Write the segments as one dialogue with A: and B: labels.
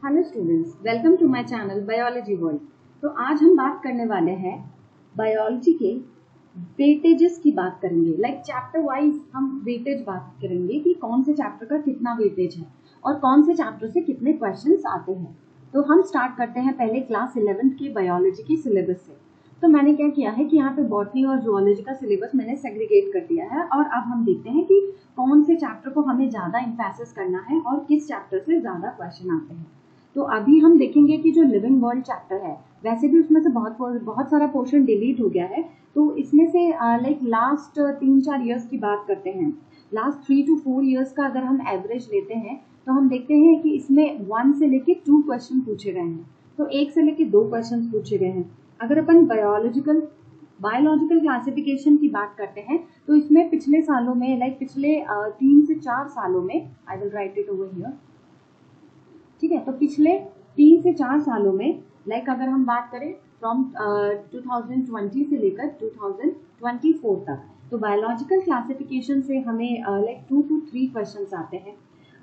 A: Hello students, welcome to my channel biology world. तो आज हम बात करने वाले हैं बायोलॉजी के वेटेजेस की बात करेंगे। लाइक चैप्टर वाइज हम वेटेज बात करेंगे कि कौन से चैप्टर का कितना वेटेज है और कौन से चैप्टर से कितने क्वेश्चंस आते हैं। तो हम स्टार्ट करते हैं पहले क्लास 11th के बायोलॉजी के सिलेबस से। तो मैंने क्या किया है कि यहाँ पे बॉटनी और जूलॉजी का सिलेबस मैंने सेग्रीगेट कर दिया है और अब हम देखते हैं कि कौन से चैप्टर को हमें ज़्यादा इम्फेसिस करना है और किस चैप्टर से ज़्यादा क्वेश्चन आते हैं। तो अभी हम देखेंगे कि जो लिविंग वर्ल्ड चैप्टर है, वैसे भी उसमें से बहुत सारा पोर्शन डिलीट हो गया है। तो इसमें से लाइक लास्ट 3-4 ईयर्स की बात करते हैं। लास्ट 3 to 4 ईयर्स का अगर हम एवरेज लेते हैं तो हम देखते हैं कि इसमें 1 से लेके 2 क्वेश्चन पूछे गए हैं। तो 1 से लेके 2 क्वेश्चन पूछे गए हैं। अगर अपन बायोलॉजिकल क्लासिफिकेशन की बात करते हैं तो इसमें पिछले सालों में लाइक पिछले 3 से 4 सालों में, I will write it over here, ठीक है। तो पिछले 3 से 4 सालों में लाइक अगर हम बात करें फ्रॉम 2020 से लेकर 2024 तक, तो बायोलॉजिकल क्लासिफिकेशन से हमें लाइक 2 to 3 क्वेश्चंस आते हैं।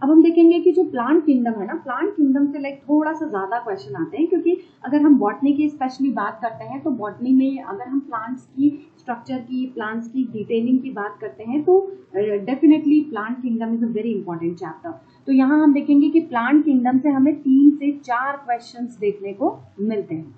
A: अब हम देखेंगे कि जो प्लांट किंगडम है ना, प्लांट किंगडम से लाइक थोड़ा सा ज्यादा क्वेश्चन आते हैं, क्योंकि अगर हम बॉटनी की स्पेशली बात करते हैं तो बॉटनी में अगर हम प्लांट्स की स्ट्रक्चर की, प्लांट्स की डिटेलिंग की बात करते हैं तो definitely plant kingdom is a very important chapter. तो यहाँ हम देखेंगे कि प्लांट किंगडम से हमें 3 से 4 क्वेश्चंस देखने को मिलते हैं,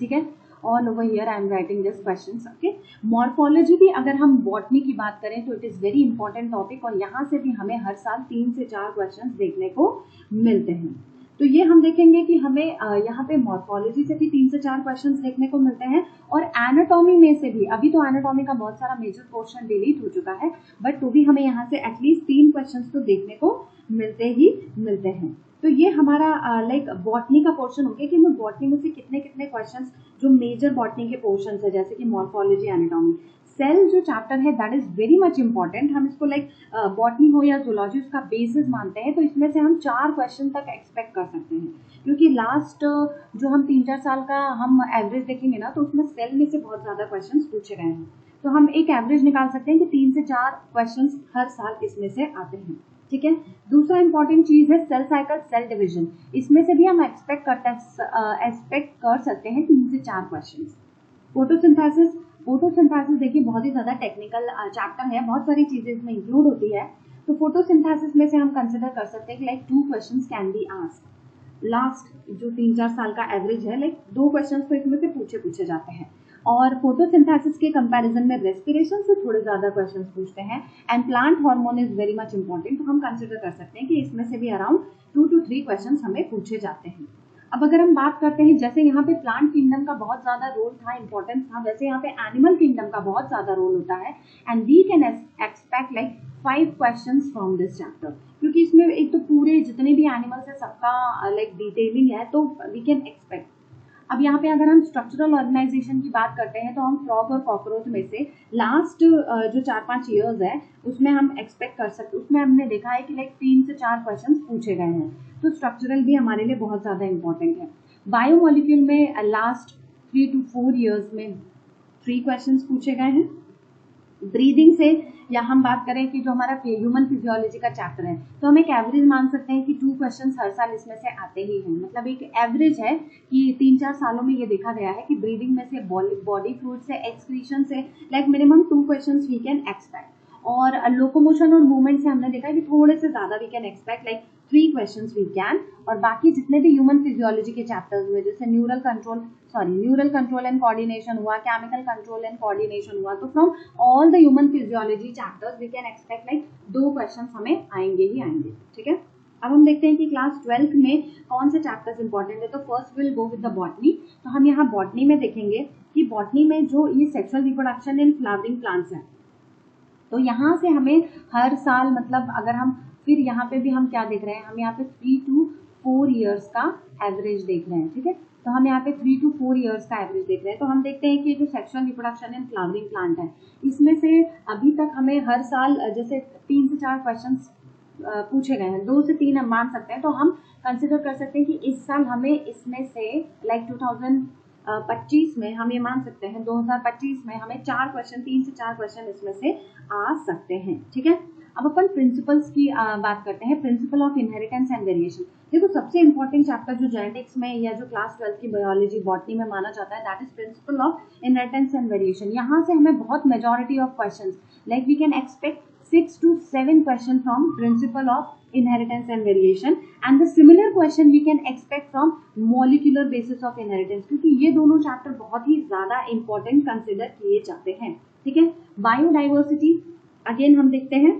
A: ठीक है। All over here I am writing this questions, okay. Morphology भी अगर हम बॉटनी की बात करें तो it is very important topic और यहाँ से भी हमें हर साल 3 से 4 क्वेश्चंस देखने को मिलते हैं। तो ये हम देखेंगे कि हमें यहाँ पे मॉर्फोलॉजी से भी 3 से 4 क्वेश्चंस देखने को मिलते हैं और एनाटॉमी में से भी, अभी तो एनाटॉमी का बहुत सारा मेजर पोर्शन डिलीट हो चुका है, बट तो भी हमें यहाँ से एटलीस्ट 3 क्वेश्चंस तो देखने को मिलते ही मिलते हैं। तो ये हमारा लाइक बॉटनी का पोर्शन हो गया कि हमें बॉटनी में से कितने कितने क्वेश्चंस जो मेजर बॉटनी के पोर्शन है, जैसे कि मॉर्फोलॉजी, एनाटॉमी। सेल जो चैप्टर है that is very much important. हम इसको लाइक बॉटनी हो या जूलॉजी उसका बेसिस मानते हैं, तो इसमें से हम 4 क्वेश्चन तक एक्सपेक्ट कर सकते हैं, क्योंकि लास्ट जो हम 3-4 साल का हम एवरेज देखेंगे ना, तो उसमें सेल में से बहुत ज्यादा क्वेश्चन पूछे गए हैं। तो हम एक एवरेज निकाल सकते हैं कि 3 से 4 क्वेश्चन हर साल इसमें से आते हैं, ठीक है। दूसरा इंपॉर्टेंट चीज है सेल साइकिल, सेल डिवीजन। इसमें से भी हम एक्सपेक्ट कर सकते हैं 3 से 4 क्वेश्चन। फोटोसिंथेसिस देखिए बहुत ही ज्यादा टेक्निकल चैप्टर है, बहुत सारी चीजें इसमें इंक्लूड होती है। तो फोटोसिंथेसिस में से हम कंसिडर कर सकते हैं कि like 2 questions can be asked. Last जो 3-4 साल का एवरेज है, लाइक 2 क्वेश्चंस तो इसमें से पूछे जाते हैं। और फोटोसिंथेसिस के कंपैरिजन में रेस्पिरेशन से थोड़े ज्यादा क्वेश्चंस पूछते हैं and plant hormone is very much important. तो हम कंसिडर कर सकते हैं कि इसमें से भी अराउंड 2 to 3 क्वेश्चंस हमें पूछे जाते हैं। अब अगर हम बात करते हैं, जैसे यहाँ पे प्लांट किंगडम का बहुत ज्यादा रोल था, इंपॉर्टेंस था, वैसे यहाँ पे एनिमल किंगडम का बहुत ज्यादा रोल होता है and we can expect like 5 questions from this chapter, क्योंकि इसमें एक तो पूरे जितने भी एनिमल्स है सबका लाइक डिटेलिंग है, तो वी कैन एक्सपेक्ट। अब यहाँ पे अगर हम स्ट्रक्चरल ऑर्गेनाइजेशन की बात करते हैं तो हम फ्रॉग और कॉकरोच में से लास्ट जो 4-5 ईयर्स है उसमें हम एक्सपेक्ट कर सकते, उसमें हमने देखा है कि लाइक 3 से 4 क्वेश्चन पूछे गए हैं। तो स्ट्रक्चरल भी हमारे लिए बहुत ज्यादा इंपॉर्टेंट है। बायोमोलिक्यूल में लास्ट 3 to 4 ईयर्स में 3 क्वेश्चन पूछे गए हैं। ब्रीदिंग से या हम बात करें कि जो हमारा ह्यूमन फिजियोलॉजी का चैप्टर है, तो हम एक एवरेज मान सकते हैं कि 2 क्वेश्चंस हर साल इसमें से आते ही हैं। मतलब एक एवरेज है कि 3-4 सालों में ये देखा गया है कि ब्रीदिंग में से, बॉडी फ्लूइड से, एक्सक्रीशन से like minimum 2 questions we can expect. और लोकोमोशन और मूवमेंट से हमने देखा है कि थोड़े से ज्यादा we can expect like 3 questions we can. और बाकी जितने भी ह्यूमन फिजियोलॉजी के चैप्टर्स हुए, जैसे न्यूरल कंट्रोल एंड कोऑर्डिनेशन हुआ, केमिकल कंट्रोल एंड कोऑर्डिनेशन हुआ, तो from all the human physiology chapters we can expect like 2 questions हमें आएंगे ही आएंगे, ठीक है। अब हम देखते हैं कि क्लास 12th में कौन से चैप्टर्स इंपॉर्टेंट है। तो first will go with the botany. तो हम यहाँ बॉटनी में देखेंगे कि बॉटनी में जो ये sexual reproduction in flowering plants है, तो यहाँ से हमें हर साल, मतलब अगर हम फिर यहाँ पे भी हम क्या देख रहे हैं, हम यहाँ पे 3 to 4 ईयर्स का एवरेज देख रहे हैं, ठीक है। तो हम यहाँ पे 3 to 4 ईयर्स का एवरेज देख रहे हैं। तो हम देखते हैं कि जो sexual reproduction in flowering plant है, इसमें से अभी तक हमें हर साल जैसे 3 से 4 क्वेश्चन पूछे गए हैं, 2 से 3 हम मान सकते हैं। तो हम कंसिडर कर सकते हैं कि इस साल हमें इसमें से लाइक 2025 में हम ये मान सकते हैं, 2025 में हमें 4 क्वेश्चन, 3 से 4 क्वेश्चन इसमें से आ सकते हैं, ठीक है। अब अपन प्रिंसिपल्स की बात करते हैं, principal of inheritance and variation. देखो सबसे इंपॉर्टेंट चैप्टर जो जेनेटिक्स में या जो क्लास 12 की बायोलॉजी बॉटनी में माना जाता है, that is principle of inheritance and variation. यहाँ से हमें बहुत majority of questions, like we can expect 6 to 7 question from principle of inheritance and variation, and the similar question we can expect from molecular basis of inheritance, क्योंकि ये दोनों chapter बहुत ही ज्यादा important consider किए जाते हैं। ठीक है, बायोडाइवर्सिटी अगेन हम देखते हैं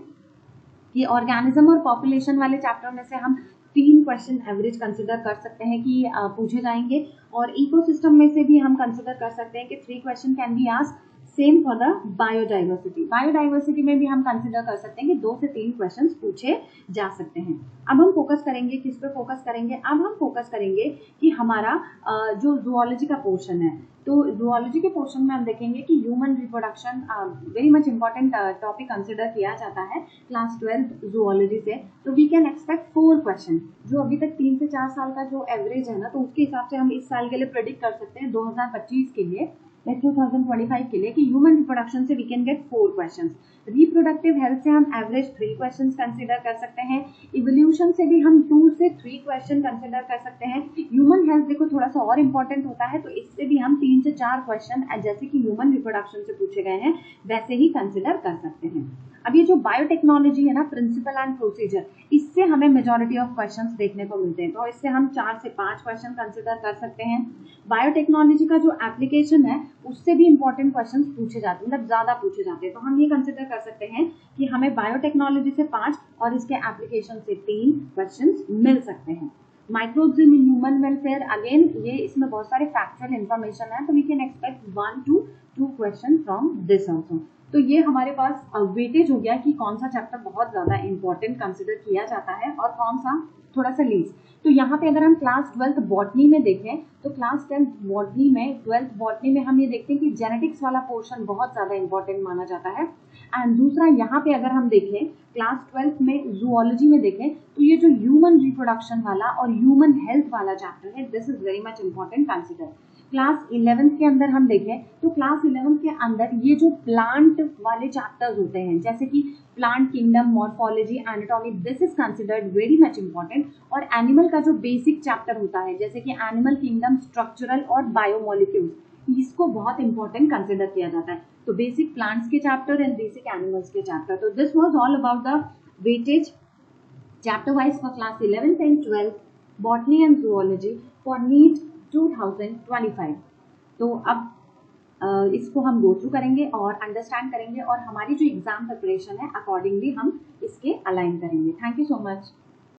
A: कि ऑर्गेनिज्म और पॉपुलेशन वाले चैप्टर में से हम 3 क्वेश्चन एवरेज कंसिडर कर सकते हैं कि पूछे जाएंगे, और इकोसिस्टम में से भी हम कंसिडर कर सकते हैं कि 3 question can be asked. Same for the biodiversity, biodiversity में भी हम कंसिडर कर सकते हैं कि 2 से 3 क्वेश्चंस पूछे जा सकते हैं। अब हम फोकस करेंगे, किस पे फोकस करेंगे? अब हम फोकस करेंगे कि हमारा जो जूलॉजी का पोर्शन है, तो जूलॉजी के पोर्शन में हम देखेंगे कि human reproduction very much important topic consider किया जाता है क्लास 12 जूलॉजी से। तो वी कैन एक्सपेक्ट 4 क्वेश्चन, जो अभी तक 3 से 4 साल का जो एवरेज है ना, तो उसके हिसाब से हम इस साल के लिए प्रेडिक्ट कर सकते हैं 2025 के लिए, 2025 के लिए, कि ह्यूमन रिप्रोडक्शन से we can get 4 questions. Reproductive health से हम एवरेज 3 क्वेश्चंस कंसिडर कर सकते हैं। इवोल्यूशन से भी हम 2 से 3 क्वेश्चन कंसिडर कर सकते हैं। ह्यूमन हेल्थ देखो थोड़ा सा और इंपॉर्टेंट होता है, तो इससे भी हम 3 से 4 क्वेश्चन जैसे कि ह्यूमन रिप्रोडक्शन से पूछे गए हैं वैसे ही कंसिडर कर सकते हैं। अब ये जो बायोटेक्नोलॉजी है ना, प्रिंसिपल एंड प्रोसीजर, इससे हमें मेजॉरिटी ऑफ क्वेश्चंस देखने को मिलते हैं, तो इससे हम 4 से 5 क्वेश्चन कंसिडर कर सकते हैं। बायोटेक्नोलॉजी का जो एप्लीकेशन है उससे भी इंपॉर्टेंट क्वेश्चंस पूछे जाते हैं, मतलब ज्यादा पूछे जाते हैं, तो हम ये कंसिडर कर सकते हैं कि हमें बायोटेक्नोलॉजी से 5 और इसके एप्लीकेशन से 3 क्वेश्चंस मिल सकते हैं। Microbes in human welfare, again ये इसमें बहुत सारे फैक्चुअल इन्फॉर्मेशन है, तो we can expect 1 to 2 question from this also. तो ये हमारे पास वेटेज हो गया कि कौन सा चैप्टर बहुत ज्यादा इंपॉर्टेंट कंसिडर किया जाता है और कौन सा थोड़ा सा लीज। तो यहाँ पे अगर हम क्लास 12 बॉटनी में देखें, तो क्लास 10 बॉटनी में 12th बॉटनी में हम ये देखते हैं कि जेनेटिक्स वाला पोर्शन बहुत ज्यादा इंपॉर्टेंट माना जाता है। एंड दूसरा यहाँ पे अगर हम देखें क्लास 12 में जूलॉजी में देखें, तो ये जो ह्यूमन रिप्रोडक्शन वाला और ह्यूमन हेल्थ वाला चैप्टर है, this is very much important consider. Class 11th के अंदर हम देखें तो क्लास 11th के अंदर ये जो प्लांट वाले चैप्टर्स होते हैं, जैसे कि plant kingdom, morphology, anatomy, this is considered very much important. और एनिमल का जो बेसिक चैप्टर होता है, जैसे कि एनिमल किंगडम, स्ट्रक्चरल और बायोमोलिक्यूल्स, इसको बहुत इंपॉर्टेंट कंसिडर किया जाता है। तो बेसिक प्लांट्स के चैप्टर एंड बेसिक एनिमल्स के चैप्टर। तो this was all about the weightage chapter wise for class 11th and 12th botany and zoology for NEET 2025। तो अब इसको हम गो थ्रू करेंगे और अंडरस्टैंड करेंगे, और हमारी जो एग्जाम प्रिपरेशन है अकॉर्डिंगली हम इसके अलाइन करेंगे। Thank you so much.